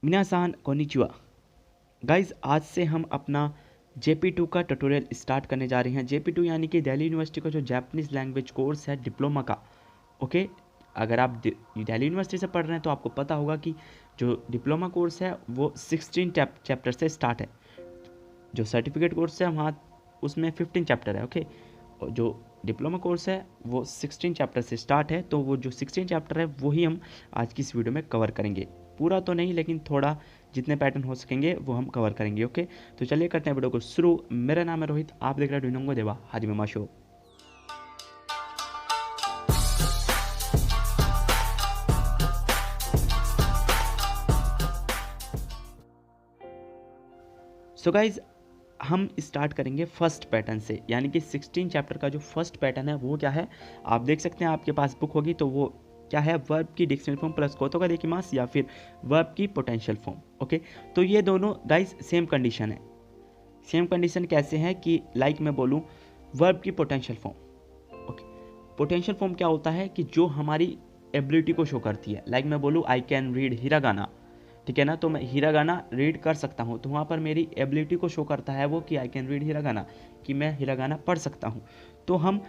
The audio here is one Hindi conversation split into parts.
मिनासान कोनिचिवा गाइज, आज से हम अपना JP2 का ट्यूटोरियल स्टार्ट करने जा रहे हैं। JP2 यानी कि दिल्ली यूनिवर्सिटी का जो जापानीज़ लैंग्वेज कोर्स है डिप्लोमा का। ओके, अगर आप दिल्ली यूनिवर्सिटी से पढ़ रहे हैं तो आपको पता होगा कि जो डिप्लोमा कोर्स है वो 16 चैप्टर से स्टार्ट है। जो सर्टिफिकेट कोर्स है वहाँ उसमें 15 चैप्टर है। ओके, और जो डिप्लोमा कोर्स है वो 16 चैप्टर से स्टार्ट है। तो वो जो 16 चैप्टर है वही हम आज की इस वीडियो में कवर करेंगे। पूरा तो नहीं, लेकिन थोड़ा जितने पैटर्न हो सकेंगे वो हम कवर करेंगे। ओके, तो चलिए करते हैं वीडियो को शुरू। मेरा नाम है रोहित, आप देख रहे हैं डुइनोंगो देवा हाजिमा शो। सो गाइज, हम स्टार्ट करेंगे फर्स्ट पैटर्न से, यानी कि 16 चैप्टर का जो फर्स्ट पैटर्न है वो क्या है आप देख सकते हैं। आपके पास बुक होगी तो वो क्या है, वर्ब की डिक्शनरी फॉर्म प्लस कोतो का देकिमास या फिर वर्ब की पोटेंशियल फॉर्म। ओके, तो ये दोनों गाइज सेम कंडीशन है। सेम कंडीशन कैसे है कि लाइक मैं बोलूँ वर्ब की potential form. Okay, potential form क्या होता है कि जो हमारी एबिलिटी को शो करती है। लाइक मैं बोलूँ आई कैन रीड हिरागाना, ठीक है ना, तो मैं हिरागाना रीड कर सकता हूँ, तो वहाँ पर मेरी एबिलिटी को शो करता है वो कि आई कैन रीड हिरागाना, कि मैं हिरागाना पढ़ सकता हूँ। तो हम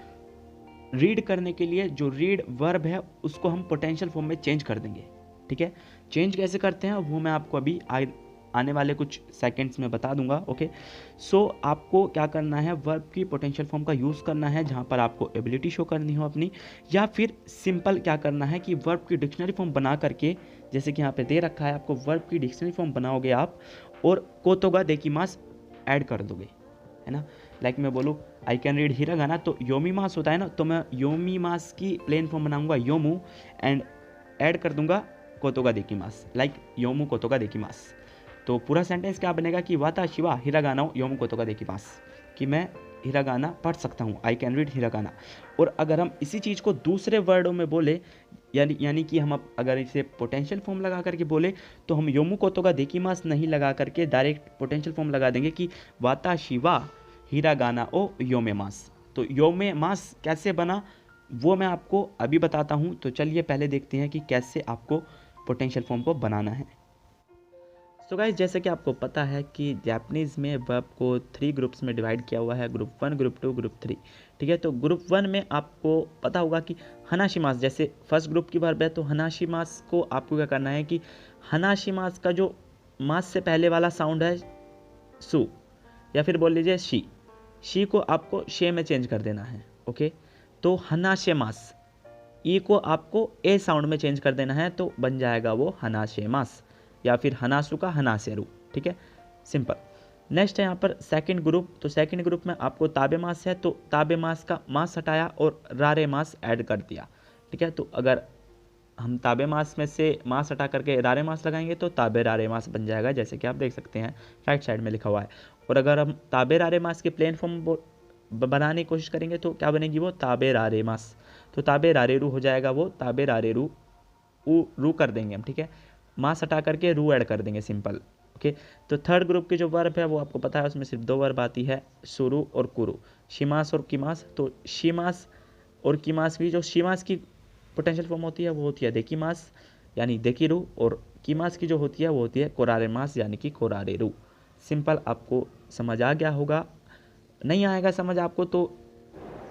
रीड करने के लिए जो रीड वर्ब है उसको हम पोटेंशियल फॉर्म में चेंज कर देंगे। ठीक है, चेंज कैसे करते हैं वो मैं आपको अभी आने वाले कुछ सेकंड्स में बता दूंगा। ओके, सो आपको क्या करना है, वर्ब की पोटेंशियल फॉर्म का यूज़ करना है जहाँ पर आपको एबिलिटी शो करनी हो अपनी, या फिर सिंपल क्या करना है कि वर्ब की डिक्शनरी फॉर्म बना करके, जैसे कि यहाँ पे दे रखा है आपको वर्ब की डिक्शनरी फॉर्म बनाओगे आप और कोतोगा देकिमास ऐड कर दोगे, है ना। लाइक मैं बोलूँ आई कैन रीड हिरागाना, तो योमी मास होता है ना, तो मैं योमी मास की प्लेन फॉर्म बनाऊंगा योमू एंड ऐड कर दूंगा कोतोगा देकिमास, लाइक योमू कोतोगा देकिमास। तो पूरा सेंटेंस क्या बनेगा कि वाता शिवा हिरागाना योमू कोतोगा देकिमास, कि मैं हिरागाना पढ़ सकता हूँ, आई कैन रीड हिरागाना। और अगर हम इसी चीज़ को दूसरे वर्डों में बोले, यानी कि हम अगर इसे पोटेंशियल फॉर्म लगा करके बोले, तो हम योमू कोतोगा देकिमास नहीं लगा करके डायरेक्ट पोटेंशियल फॉर्म लगा देंगे कि वाता शिवा हिरागाना ओ योमे मास। तो योमे मास कैसे बना वो मैं आपको अभी बताता हूँ। तो चलिए पहले देखते हैं कि कैसे आपको पोटेंशियल फॉर्म को बनाना है। सो गाइस, जैसे कि आपको पता है कि जापानीज़ में वर्ब को 3 ग्रुप्स में डिवाइड किया हुआ है, ग्रुप 1, ग्रुप 2, ग्रुप 3। ठीक है, तो ग्रुप 1 में आपको पता होगा कि हनाशिमास, जैसे फर्स्ट ग्रुप की वर्ब है तो हनाशिमास को आपको क्या करना है कि हनाशिमास का जो मास से पहले वाला साउंड है सु, या फिर बोल लीजिए शी को आपको शे में चेंज कर देना है। ओके, तो हनाशेमास ई को आपको ए साउंड में चेंज कर देना है, तो बन जाएगा वो हनाशेमास, या फिर हनासु का हनासेरु। ठीक है, सिंपल। नेक्स्ट है यहाँ पर सेकंड ग्रुप। तो सेकंड ग्रुप में आपको ताबे मास है, तो ताबे मास का मास हटाया और रारे मास ऐड कर दिया। ठीक है, तो अगर हम ताबे मास में से मास हटा करके रारे मास लगाएंगे तो ताबे रारे मास बन जाएगा, जैसे कि आप देख सकते हैं राइट साइड में लिखा हुआ है। और अगर हम ताबे रारे मास की प्लेन फॉर्म बनाने की कोशिश करेंगे तो क्या बनेगी वो ताबे रारे मास, तो ताबे रारे रू हो जाएगा वो ताबे रारे रू, रू कर देंगे हम। ठीक है, मास हटा करके रू ऐड कर देंगे, सिंपल। ओके, तो थर्ड ग्रुप की जो वर्ब है वो आपको पता है, उसमें सिर्फ 2 वर्ब आती है, सुरु और कुरु, शिमास और किमास। तो शिमास और किमास भी, जो शिमास की पोटेंशियल फॉर्म होती है वो होती है देकिमास यानी देकिरू, और किमास की जो होती है वो होती है कोरारे मास यानी कि कोरारे रू। सिंपल, आपको समझ आ गया होगा। नहीं आएगा समझ आपको तो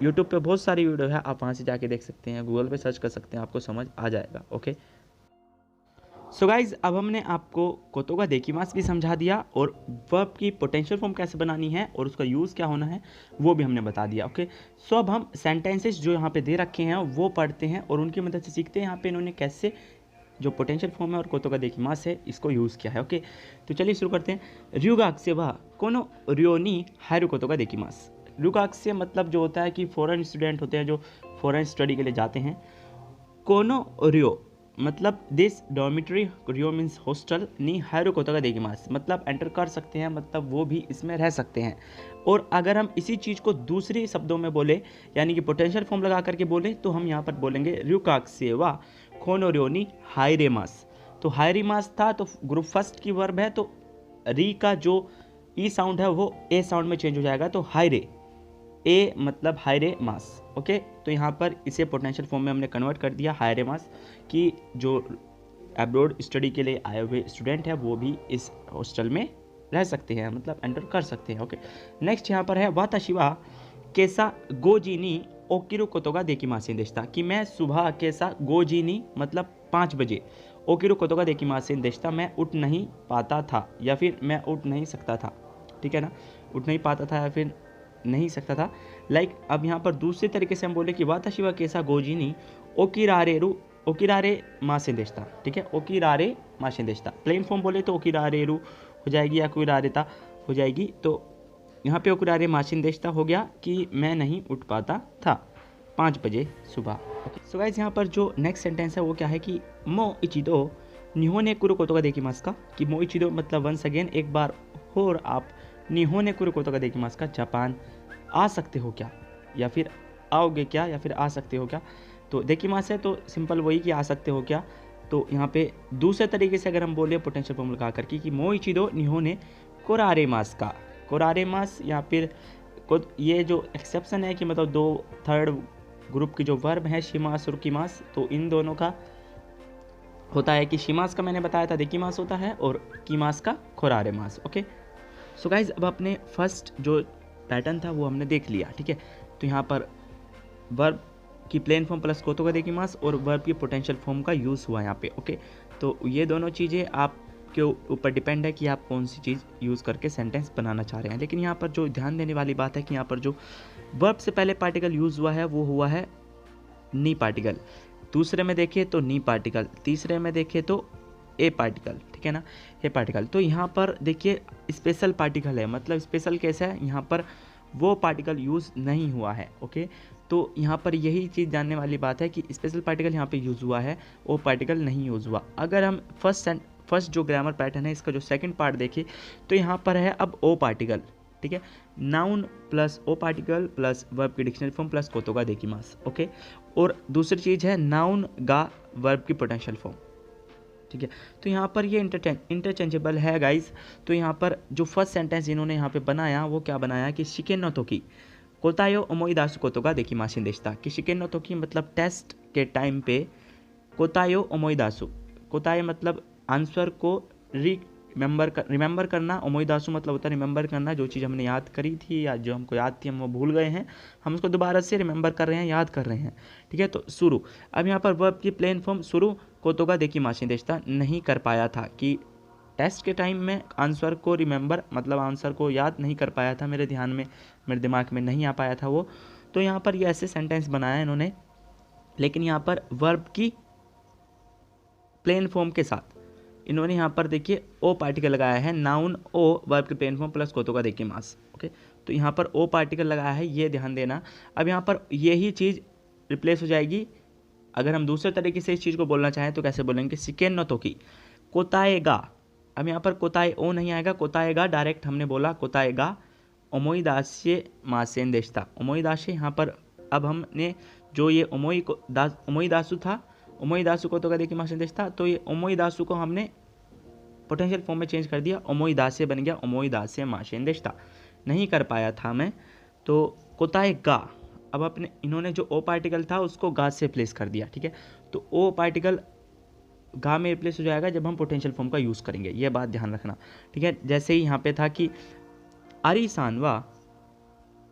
यूट्यूब पे बहुत सारी वीडियो है, आप वहाँ से जाके देख सकते हैं, गूगल पे सर्च कर सकते हैं, आपको समझ आ जाएगा। ओके, सो गाइज, अब हमने आपको कोतोगा देकिमास भी समझा दिया और वर्ब की पोटेंशियल फॉर्म कैसे बनानी है और उसका यूज़ क्या होना है वो भी हमने बता दिया। ओके, सो अब हम सेंटेंसेस जो यहाँ पे दे रखे हैं वो पढ़ते हैं और उनकी मदद से सीखते हैं यहाँ पे इन्होंने कैसे जो पोटेंशियल फॉर्म है और कोतोगा देकिमास है इसको यूज़ किया है। ओके, तो चलिए शुरू करते हैं। र्यूगाक से वह कोनो रियोनी हायरु कोतोगा देकिमास। र्यूगाक से मतलब जो होता है कि फॉरेन स्टूडेंट होते हैं जो फॉरेन स्टडी के लिए जाते हैं। कोनो रियो मतलब दिस डॉर्मिटरी, रियो मीन्स हॉस्टल, नी हायरो कोतोगा देकिमास मतलब एंटर कर सकते हैं, मतलब वो भी इसमें रह सकते हैं। और अगर हम इसी चीज़ को दूसरे शब्दों में बोले, यानी कि पोटेंशियल फॉर्म लगा करके बोले, तो हम यहाँ पर बोलेंगे र्यूकाक सेवा खोनोरियोनी हायरेमास। तो हायरेमास था तो ग्रुप फर्स्ट की वर्ब है, तो री का जो ई साउंड है वो ए साउंड में चेंज हो जाएगा, तो हायरे, ए मतलब हायरे मास। ओके, तो यहाँ पर इसे पोटेंशियल फॉर्म में हमने कन्वर्ट कर दिया हायरे मास, कि जो अब्रॉड स्टडी के लिए आए हुए स्टूडेंट हैं वो भी इस हॉस्टल में रह सकते हैं, मतलब एंटर कर सकते हैं। ओके, नेक्स्ट यहाँ पर है वाताशिवा कैसा गोजीनी ओकिरो कोतोगा देकिमासेन देशता, कि मैं सुबह कैसा गोजीनी मतलब 5 बजे ओकिरो कोतोगा देकिमासेन देशता, मैं उठ नहीं पाता था या फिर मैं उठ नहीं सकता था, ठीक है ना, उठ नहीं पाता था या फिर नहीं सकता था। लाइक अब यहाँ पर दूसरे तरीके से हम बोले कि वाताशिवा कैसा गोजीनी ओकिरारे मासेन देशता, ठीक है, ओकिरारे मासेन देशता। प्लेन फॉर्म बोले तो ओकिरारेरु हो जाएगी या ओकिरारेता हो जाएगी, तो यहाँ पे ओकुरारे माशिन देशता हो गया कि मैं नहीं उठ पाता था 5 बजे सुबह। ओके, सो गाइस यहाँ पर जो नेक्स्ट सेंटेंस है वो क्या है कि मो इचिदो निहोने कुरो कोतोगा देकिमास का, कि मो इचिदो मतलब वंस अगेन एक बार और आप निहोने कुरो कोतोगा देकिमास का, जापान आ सकते हो क्या, या फिर आओगे क्या, या फिर आ सकते हो क्या। तो देकिमास है तो सिंपल वही कि आ सकते हो क्या। तो यहाँ पे दूसरे तरीके से अगर हम बोले पोटेंशियल फॉर्म लगा करके कि मो इचिदो निहोने कोरारे मास का, कोरारे मास या फिर ये जो एक्सेप्शन है कि मतलब 2/3 ग्रुप की जो वर्ब है शिमास और कीमास, तो इन दोनों का होता है कि शिमास का मैंने बताया था देकिमास होता है और कीमास का खोरारे मास। ओके, सो गाइज अब अपने फर्स्ट जो पैटर्न था वो हमने देख लिया, ठीक है। तो यहाँ पर वर्ब की प्लेन फॉर्म प्लस कोतोगा देकिमास और वर्ब की पोटेंशियल फॉर्म का यूज़ हुआ यहाँ पे। ओके, तो ये दोनों चीज़ें आप के ऊपर डिपेंड है कि आप कौन सी चीज़ यूज़ करके सेंटेंस बनाना चाह रहे हैं। लेकिन यहाँ पर जो ध्यान देने वाली बात है कि यहाँ पर जो वर्ब से पहले पार्टिकल यूज़ हुआ है वो हुआ है नी पार्टिकल, दूसरे में देखें तो नी पार्टिकल, तीसरे में देखें तो ए पार्टिकल, ठीक है ना, ए पार्टिकल। तो यहाँ पर देखिए स्पेशल पार्टिकल है, मतलब स्पेशल कैसा है, यहाँ पर वो पार्टिकल यूज़ नहीं हुआ है। ओके, तो यहाँ पर यही चीज़ जानने वाली बात है कि स्पेशल पार्टिकल यहाँ पे यूज़ हुआ है, वो पार्टिकल नहीं यूज़ हुआ। अगर हम फर्स्ट जो ग्रामर पैटर्न है इसका जो सेकंड पार्ट देखिए तो यहाँ पर है अब ओ पार्टिकल, ठीक है, नाउन प्लस ओ पार्टिकल प्लस वर्ब की डिक्शनरी फॉर्म प्लस कोतोगा देकिमास। ओके, और दूसरी चीज़ है नाउन गा वर्ब की पोटेंशियल फॉर्म, ठीक है। तो यहाँ पर ये इंटरचेंजेबल है गाइस। तो यहाँ पर जो फर्स्ट सेंटेंस इन्होंने यहाँ पे बनाया वो क्या बनाया कि शिकेन नो तोकी कोतायो ओमोइदासु कोतोगा देकिमासिन देशता, कि शिकेन नो तोकी मतलब टेस्ट के टाइम पे कोतायो ओमोइदासु, कोताय मतलब आंसर को रिमेंबर करना, ओमोइदासु मतलब होता है रिमेंबर करना, जो चीज़ हमने याद करी थी या जो हमको याद थी हम वो भूल गए हैं, हम उसको दोबारा से रिमेंबर कर रहे हैं, याद कर रहे हैं, ठीक है। तो शुरू, अब यहाँ पर वर्ब की प्लेन फॉर्म शुरू कोतोगा देकिमासिन देशता, नहीं कर पाया था, कि टेस्ट के टाइम में आंसर को रिमेंबर मतलब आंसर को याद नहीं कर पाया था, मेरे ध्यान में मेरे दिमाग में नहीं आ पाया था वो। तो यहाँ पर ये ऐसे सेंटेंस बनाया इन्होंने, लेकिन यहाँ पर वर्ब की प्लेन फॉर्म के साथ इन्होंने यहाँ पर देखिए ओ पार्टिकल लगाया है, नाउन ओ वर्ब की प्लेन फॉर्म प्लस कोतोगा देकिमास। ओके, तो यहाँ पर ओ पार्टिकल लगाया है, ये ध्यान देना। अब यहाँ पर यही चीज़ रिप्लेस हो जाएगी। अगर हम दूसरे तरीके से इस चीज़ को बोलना चाहें तो कैसे बोलेंगे, सिकेन नो तोकी कोताएगा। अब यहाँ पर कोताए ओ नहीं आएगा, कोताएगा डायरेक्ट हमने बोला कोताएगा ओमोइदासे मासेन देशता, ओमोइदासे यहाँ पर अब हमने जो ये ओमोइदासु था, ओमोइदासु को तो कहते कि मासेन देशता, तो ये ओमोइदासु को हमने पोटेंशियल फॉर्म में चेंज कर दिया, ओमोइदासे बन गया ओमोइदासे मासेन देशता, नहीं कर पाया था मैं, तो कोताए गा। अब अपने इन्होंने जो ओ पार्टिकल था उसको गा से रिप्लेस कर दिया, ठीक है। तो ओ पार्टिकल गा में रिप्लेस हो जाएगा जब हम पोटेंशियल फॉर्म का यूज़ करेंगे, ये बात ध्यान रखना, ठीक है। जैसे ही यहाँ पे था कि अरिसान वा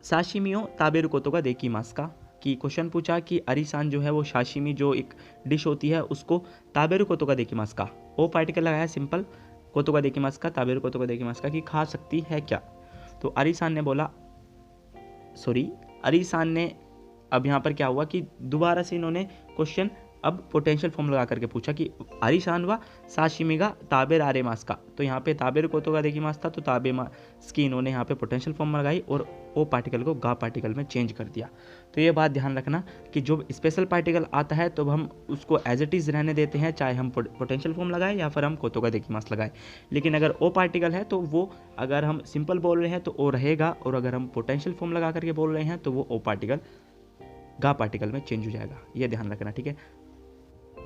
साशिमियो ताबेरु कोतोगा देकिमास का, कि क्वेश्चन पूछा कि अरिसान जो है वो साशिमी जो एक डिश होती है उसको ताबेरु कोतोगा देकिमास का, ओ पार्टिकल लगाया सिंपल कोतोगा देकिमास का, ताबेरु कोतोगा देकिमास का, कि खा सकती है क्या। तो अरिसान ने बोला अरिसान ने, अब यहाँ पर क्या हुआ कि दोबारा से इन्होंने क्वेश्चन अब पोटेंशियल फॉर्म लगा करके पूछा कि अरिसान वा साशिमिगा ताबेर आरे मास का, तो यहाँ पे ताबेर कोतोगा देकिमास था, तो ताबे मास की इन्होंने यहाँ पे पोटेंशियल फॉर्म लगाई और ओ पार्टिकल को गा पार्टिकल में चेंज कर दिया। तो ये बात ध्यान रखना कि जो स्पेशल पार्टिकल आता है तो हम उसको एज इट इज़ रहने देते हैं, चाहे हम पोटेंशियल फॉर्म लगाएं या फिर हम कोतोगा देकिमास लगाएं। लेकिन अगर ओ पार्टिकल है तो वो, अगर हम सिंपल बोल रहे हैं तो ओ रहेगा, और अगर हम पोटेंशियल फॉर्म लगा करके बोल रहे हैं तो वो ओ पार्टिकल गा पार्टिकल में चेंज हो जाएगा, ये ध्यान रखना, ठीक है।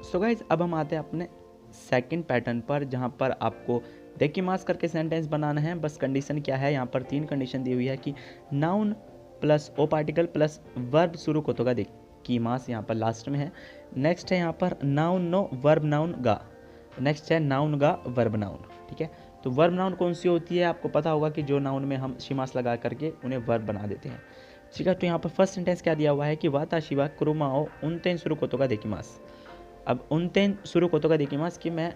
सो गाइज अब हम आते हैं अपने सेकंड पैटर्न पर, जहाँ पर आपको देकिमास करके सेंटेंस बनाना है। बस कंडीशन क्या है, यहाँ पर 3 कंडीशन दी हुई है कि नाउन प्लस ओ पार्टिकल प्लस वर्ब शुरू कोतोगा देकिमास यहाँ पर लास्ट में है। नेक्स्ट है यहाँ पर नाउन नो वर्ब नाउन गा, नेक्स्ट है नाउन का वर्ब नाउन, ठीक है। तो वर्ब नाउन कौन सी होती है, आपको पता होगा कि जो नाउन में हम शिमास लगा करके उन्हें वर्ब बना देते हैं, ठीक है। तो यहाँ पर फर्स्ट सेंटेंस क्या दिया हुआ है कि वाताशिवा कुरुमाओ उनतेन शुरू कोतो का देखिमास। अब उनतेन शुरू कोतो का देखिमास कि मैं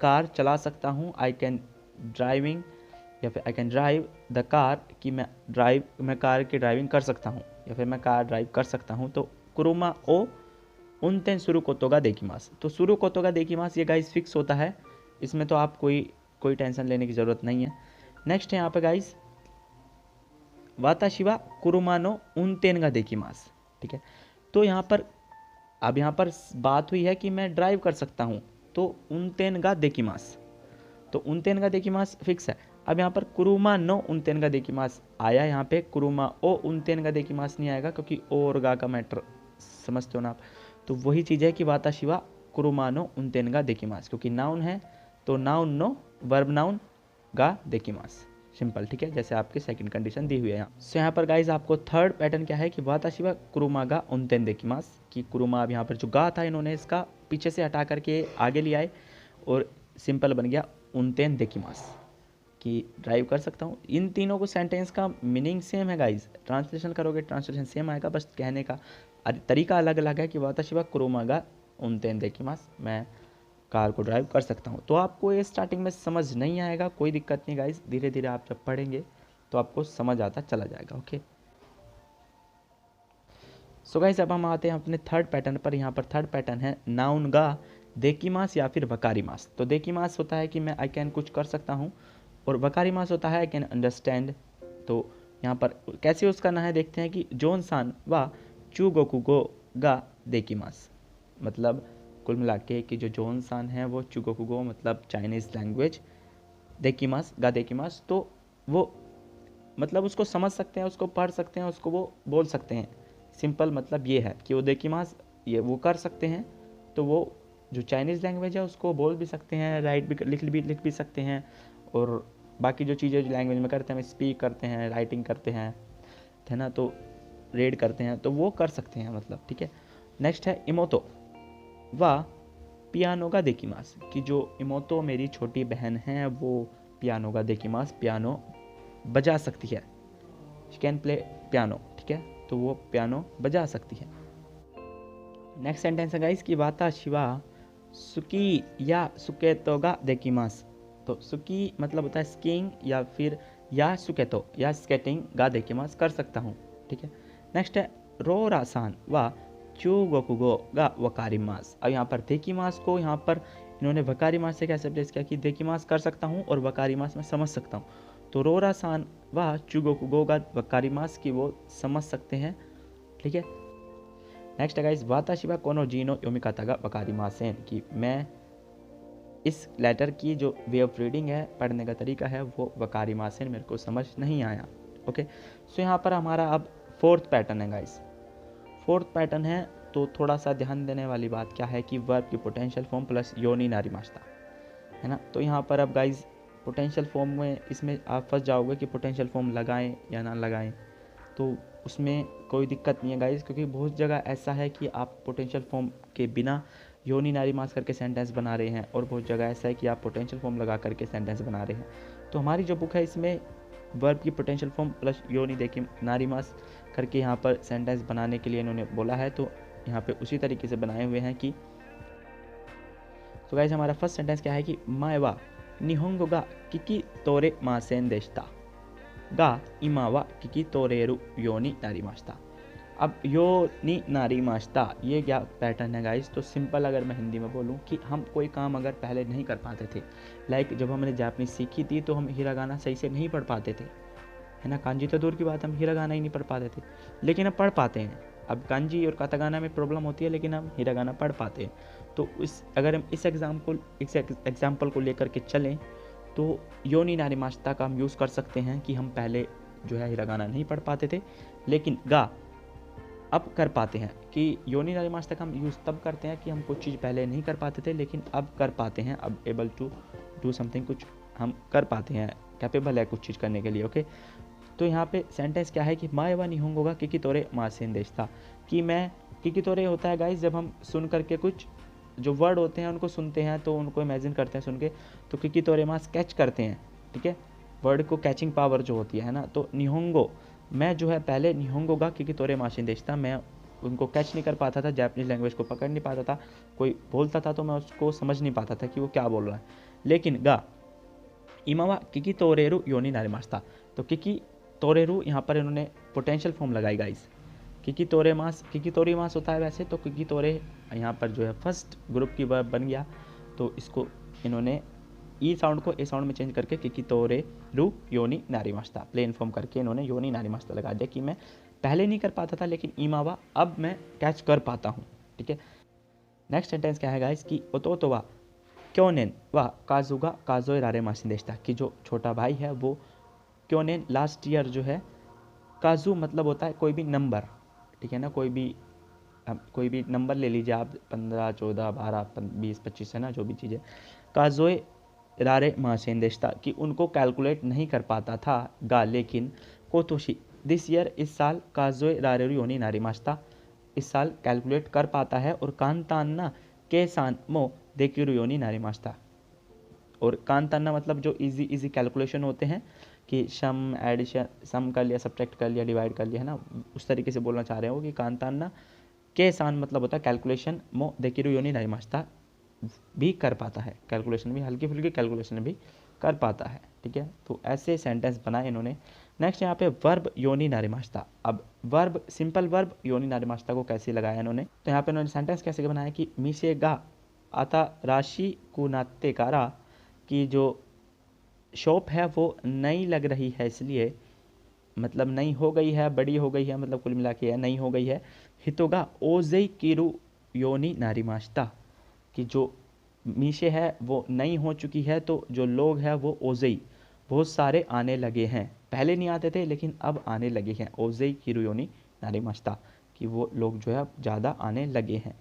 कार चला सकता हूँ, आई कैन ड्राइविंग, या फिर I can drive the car, कि मैं कार की ड्राइविंग कर सकता हूँ, या फिर मैं कार ड्राइव कर सकता हूँ। तो कुरुमा ओ उनतेन शुरू कोतो का देखिमास, तो शुरू कोतो का देखिमास ये गाइस फिक्स होता है, इसमें तो आप कोई टेंशन लेने की ज़रूरत नहीं है। नेक्स्ट है यहाँ पे गाइस वाताशिवा कुरुमानो उनतेन का देखिमास, ठीक है। तो यहाँ पर बात हुई है कि मैं ड्राइव कर सकता हूँ, तो उनतेन का देखिमास, तो उनतेन का देखिमास फिक्स है। अब यहाँ पर कुरुमा नो उनतेन का देखिमास आया, यहाँ पे कुरुमा ओ उनतेन का देखिमास नहीं आएगा, क्योंकि ओ और गा का मैटर समझते हो ना आप। तो वही चीज़ है कि वाताशिवा कुरुमा नो उनतेन का देखिमास, क्योंकि नाउन है तो नाउन नो वर्ब नाउन गा देखिमास, सिंपल, ठीक है, जैसे आपकी सेकंड कंडीशन दी हुई है यहाँ। सो यहाँ पर गाइज आपको थर्ड पैटर्न क्या है कि वाताशिवा कुरुमा गा उनतेन देखिमास, कि कुरुमा अब यहाँ पर जो गा था इन्होंने इसका पीछे से हटा करके आगे ले आए और सिंपल बन गया उनतेन देखिमास, कि ड्राइव कर सकता हूँ। इन तीनों को सेंटेंस का मीनिंग सेम है गाइज, ट्रांसलेशन करोगे ट्रांसलेशन सेम आएगा, बस कहने का तरीका अलग अलग है कि वाताशिवा कुरुमा गा उनतेन देखिमास, मैं कार को ड्राइव कर सकता हूँ। तो आपको ये स्टार्टिंग में समझ नहीं आएगा, कोई दिक्कत नहीं गाइस, धीरे धीरे आप जब पढ़ेंगे तो आपको समझ आता चला जाएगा, ओके। सो गाइस अब हम आते हैं अपने थर्ड पैटर्न पर। यहाँ पर थर्ड पैटर्न है नाउन गा देखिमास या फिर वकारिमास। तो देखिमास होता है कि मैं आई कैन कुछ कर सकता हूँ, और वकारिमास होता है आई कैन अंडरस्टैंड। तो यहाँ पर कैसे यूज़ करना है देखते हैं कि जोन सान व चू गोकुगो गा देखिमास, मतलब कुल मिला के कि जो जोन सान है वो चुगोकुगो मतलब चाइनीज़ लैंग्वेज, देखिमास गा देखिमास, तो वो मतलब उसको समझ सकते हैं, उसको पढ़ सकते हैं, उसको वो बोल सकते हैं। सिंपल मतलब ये है कि वो देखिमास ये वो कर सकते हैं, तो वो जो चाइनीज़ लैंग्वेज है उसको बोल भी सकते हैं, राइट भी लिख भी सकते हैं, और बाकी जो चीज़ें जो लैंग्वेज में करते हैं, स्पीक करते हैं, राइटिंग करते हैं, है ना, तो रीड करते हैं, तो वो कर सकते हैं मतलब, ठीक है। नेक्स्ट है इमोतो व पियानो का देखिमास, कि जो इमोतो मेरी छोटी बहन है वो पियानो का देखिमास, पियानो बजा सकती है, शी कैन प्ले पियानो, ठीक है, तो वो पियानो बजा सकती है। नेक्स्ट सेंटेंस है गाइस कि वाता शिवा सुकी या सुकेतो का देखिमास। तो सुकी मतलब होता है स्कीइंग, या फिर या सुकेतो या स्केटिंग गा देखिमास कर सकता हूँ, ठीक है। नेक्स्ट है रो रासान व चूगोकुगो गा वकारिमास। अब यहाँ पर देखिमास को यहाँ पर इन्होंने वकारिमास से कैसे रिप्लेस किया कि देखिमास कर सकता हूँ और वकारिमास में समझ सकता हूँ। तो रोरासान व चुगोकुगो गा वकारिमास की वो समझ सकते हैं, ठीक है। नेक्स्ट है गाइस वाताशिबा कोनो जीनो योमिकाता गा वकारिमासेन, कि मैं इस लेटर की जो वे ऑफ रीडिंग है, पढ़ने का तरीका है, वो वकारिमासेन मेरे को समझ नहीं आया, ओके। सो यहाँ पर हमारा अब फोर्थ पैटर्न है गाइस। फोर्थ पैटर्न है तो थोड़ा सा ध्यान देने वाली बात क्या है कि वर्ब की पोटेंशियल फॉर्म प्लस योनी नारीमाश्ता, है ना। तो यहाँ पर अब गाइज पोटेंशियल फॉर्म में इसमें आप फंस जाओगे कि पोटेंशियल फॉर्म लगाएं या ना लगाएं, तो उसमें कोई दिक्कत नहीं है गाइज, क्योंकि बहुत जगह ऐसा है कि आप पोटेंशियल फॉर्म के बिना योनी नारीमास करके सेंटेंस बना रहे हैं, और बहुत जगह ऐसा है कि आप पोटेंशियल फॉर्म लगा करके सेंटेंस बना रहे हैं। तो हमारी जो बुक है इसमें वर्ब की पोटेंशियल फॉर्म प्लस योनी देखिए नारीमास करके यहाँ पर सेंटेंस बनाने के लिए इन्होंने बोला है, तो यहाँ पे उसी तरीके से बनाए हुए हैं कि तो गाइस हमारा फर्स्ट सेंटेंस क्या है कि माएवा निहोंगो गा किकी तोरे मासेन देशता गा इमावा किकी तोरेरु योनी नारीमाश्ता। अब योनी नारीमाश्ता ये क्या पैटर्न है गाइस, तो सिंपल अगर मैं हिंदी में बोलूँ कि हम कोई काम अगर पहले नहीं कर पाते थे, लाइक जब हमने जापानीज सीखी थी तो हम हिरागाना सही से नहीं पढ़ पाते थे, है ना, कांजी तो दूर की बात, हम हिरागाना ही नहीं पढ़ पाते थे, लेकिन अब पढ़ पाते हैं। अब कांजी और कातागाना में प्रॉब्लम होती है, लेकिन हम हिरागाना पढ़ पाते हैं। तो अगर हम इस एग्जाम्पल को लेकर के चलें तो योनी नारीमाश्ता का हम यूज़ कर सकते हैं कि हम पहले जो है हिरागाना नहीं पढ़ पाते थे, लेकिन गा अब कर पाते हैं। कि योनी नारीमाश्ता का हम यूज़ तब करते हैं कि हम कुछ चीज़ पहले नहीं कर पाते थे, लेकिन अब कर पाते हैं, अब एबल टू डू समथिंग, कुछ हम कर पाते हैं, कैपेबल है कुछ चीज़ करने के लिए, ओके। तो यहाँ पे सेंटेंस क्या है कि माएवा निहोंगोगा किकी तोरे मासेन देशता, कि मैं किकी तोरे होता है गाइस जब हम सुन करके कुछ जो वर्ड होते हैं उनको सुनते हैं तो उनको इमेजिन करते हैं सुन के, तो किकी तोरेमास कैच करते हैं, ठीक है, वर्ड को कैचिंग पावर जो होती है ना। तो निहोंगो, मैं जो है पहले निहोंगो गा किकी तोरेमास देखता, मैं उनको कैच नहीं कर पाता था, जापानीज़ लैंग्वेज को पकड़ नहीं पाता था, कोई बोलता था तो मैं उसको समझ नहीं पाता था कि वो क्या बोल रहा है। लेकिन गा इमावा किकी तोरेरु योनी नारिमास्ता, तो किकी तोरेरु यहाँ पर इन्होंने पोटेंशियल फॉर्म लगाई गाइस। किकी तोरे मास होता है वैसे, तो किकी तोरे यहाँ पर जो है फर्स्ट ग्रुप की वर्ब बन गया, तो इसको इन्होंने ई साउंड को ए साउंड में चेंज करके किकी तोरे रू योनी नारिमास्ता प्लेन फॉर्म करके इन्होंने योनी नारिमास्ता लगा दिया कि मैं पहले नहीं कर पाता था लेकिन इमावा अब मैं कैच कर पाता हूँ, ठीक है। नेक्स्ट सेंटेंस क्या है गाइस कि ओतोतोवा क्योनेन व काजुगा काजोए रारे मासिंदेशता, कि जो छोटा भाई है वो क्योनेन लास्ट ईयर जो है, काजू मतलब होता है कोई भी नंबर, ठीक है ना, कोई भी नंबर ले लीजिए आप, 15 14 12 20 25 है ना, जो भी चीज़ें, काजोए रारे मासेंदेशता कि उनको कैलकुलेट नहीं कर पाता था गा, लेकिन कोतोशी दिस ईयर इस साल, काजोए रारे योनी नारिमास्ता इस साल कैलकुलेट कर पाता है, और कांतान्ना के सान मो देकिरु योनी नारिमास्ता, और कांतान्ना मतलब जो इजी कैलकुलेशन होते हैं कि सम एडिशन, सम कर लिया, सब्ट्रैक्ट कर लिया, डिवाइड कर लिया है ना, उस तरीके से बोलना चाह रहे हो कि कांतान्ना के सान मतलब होता है कैलकुलेशन, मो देकिरु योनी नारिमास्ता भी कर पाता है, कैलकुलेशन भी, हल्की फुल्की कैलकुलेशन भी कर पाता है, ठीक है। तो ऐसे सेंटेंस बनाए इन्होंने। नेक्स्ट यहाँ पे वर्ब योनी नारिमास्ता, अब वर्ब सिंपल वर्ब योनी नारिमास्ता को कैसे लगाया इन्होंने, तो यहाँ पे इन्होंने सेंटेंस कैसे बनाया कि मिसेगा आता राशि कुनाते कारा, कि जो शॉप है वो नई लग रही है इसलिए, मतलब नई हो गई है, बड़ी हो गई है, मतलब कुल मिला के नई हो गई है। हितोगा ओजेई किरु योनी नारिमास्ता, कि जो मीशे है वो नई हो चुकी है, तो जो लोग हैं वो ओजेई बहुत सारे आने लगे हैं, पहले नहीं आते थे लेकिन अब आने लगे हैं, ओजेई किरु योनी नारिमास्ता, कि वो लोग जो है अब ज़्यादा आने लगे हैं।